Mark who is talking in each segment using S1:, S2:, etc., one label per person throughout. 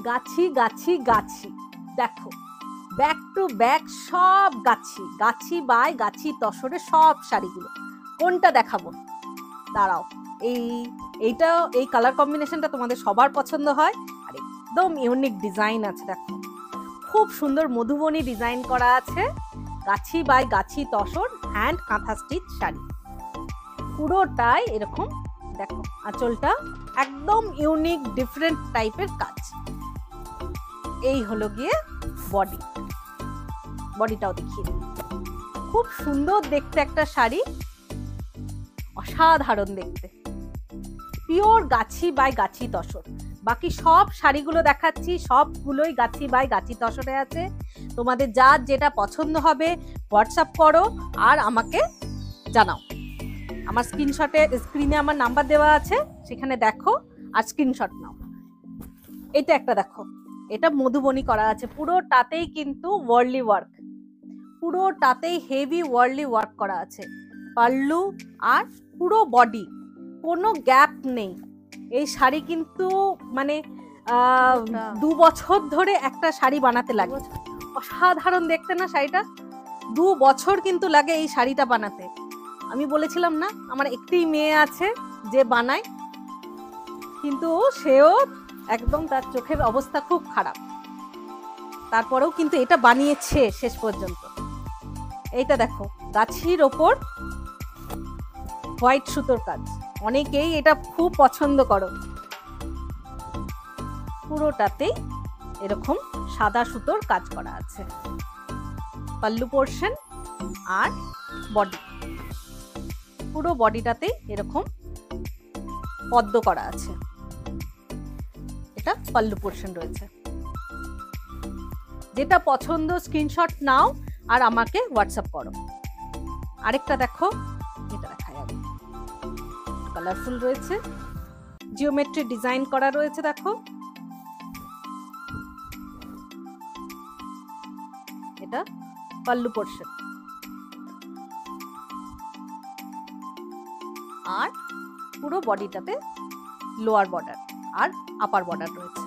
S1: গাছি গাছি গাছি, দেখো back to back সব গাছি, গাছি by গাছি তসরে সব শাড়িগুলো। কোনটা দেখাবো? দাঁড়াও, এইটা এই কালার কম্বিনেশনটা তোমাদের সবার পছন্দ হয়, আর একদম ইউনিক ডিজাইন আছে। দেখো খুব সুন্দর মধুবনী ডিজাইন করা আছে, গাছি বাই গাছি তসর হ্যান্ড কাঁথা স্টিচ শাড়ি, পুরোটাই এরকম। দেখো আঁচলটা একদম ইউনিক ডিফারেন্ট টাইপের কাজ। এই হলো গিয়ে বডি, বডিটাও দেখিয়ে দিই। খুব সুন্দর দেখতে একটা শাড়ি, অসাধারণ দেখতে, পিওর গাছি বাই গাছি তসর। বাকি সব শাড়িগুলো দেখাচ্ছি, সবগুলোই গাছি বাই গাছি তসরে আছে। তোমাদের যার যেটা পছন্দ হবে হোয়াটসঅ্যাপ করো আর আমাকে জানাও। আমার স্ক্রিনে আমার নাম্বার দেওয়া আছে, সেখানে দেখো আর স্ক্রিনশট নাও। এটা একটা দেখো, এটা মধুবনী করা আছে, পুরোটাতেই কিন্তু Warli work, পুরোটাতেই heavy Warli work করা আছে। পাল্লু আর পুরো বডি, কোনো গ্যাপ নেই। এই শাড়ি কিন্তু মানে 2 বছর ধরে একটা শাড়ি বানাতে লাগে। অসাধারণ দেখতে না শাড়িটা? 2 বছর কিন্তু লাগে এই শাড়িটা বানাতে। আমি বলেছিলাম না আমার একটি মেয়ে আছে যে বানায়, কিন্তু সেও একদম তার চোখের অবস্থা খুব খারাপ, তারপরেও কিন্তু এটা বানিয়েছে শেষ পর্যন্ত। এইটা দেখো গাছির ওপর হোয়াইট সুতোর কাজ, অনেকেই এটা খুব পছন্দ করো। পুরোটাতেই এরকম সাদা সুতোর কাজ করা আছে, পাল্লু পোর্শন আর বডি, পুরো বডিটাতেই এরকম পদ্ম করা আছে। এটা পাল্লু পোর্শন রয়েছে। যেটা পছন্দ স্ক্রিনশট নাও আর আমাকে হোয়াটসঅ্যাপ করো। আরেকটা দেখো, এটা দেখাই আগে, কালারফুল রয়েছে, জিওমেট্রি ডিজাইন করা রয়েছে। দেখো এটা পাল্লু পোর্শন আর পুরো বডিটাতে লোয়ার বর্ডার আর আপার বর্ডার রয়েছে।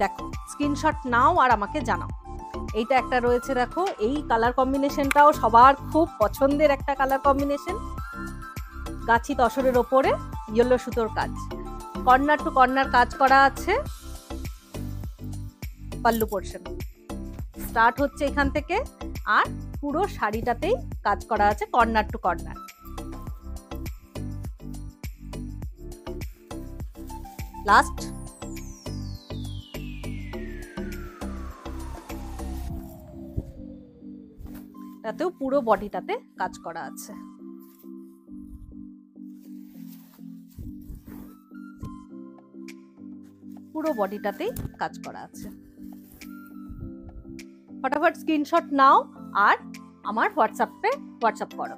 S1: দেখো স্ক্রিনশট নাও আর আমাকে জানাও। এইটা একটা রয়েছে, দেখো এই কালার কম্বিনেশনটাও সবার খুব পছন্দের একটা কালার কম্বিনেশন, গাছি তসরের ওপরে ইয়েলো সুতোর কাজ, কর্নার টু কর্নার কাজ করা আছে। পাল্লু পোর্শন স্টার্ট হচ্ছে এখান থেকে, আর পুরো শাড়িটাতেই কাজ করা আছে কর্নার টু কর্নার। লাস্ট তাতেও পুরো বডিটাতে কাজ করা আছে। পুরো বডিটাতেই কাজ করা আছে। ফটাফট স্ক্রিনশট নাও আর আমার হোয়াটসঅ্যাপ করো।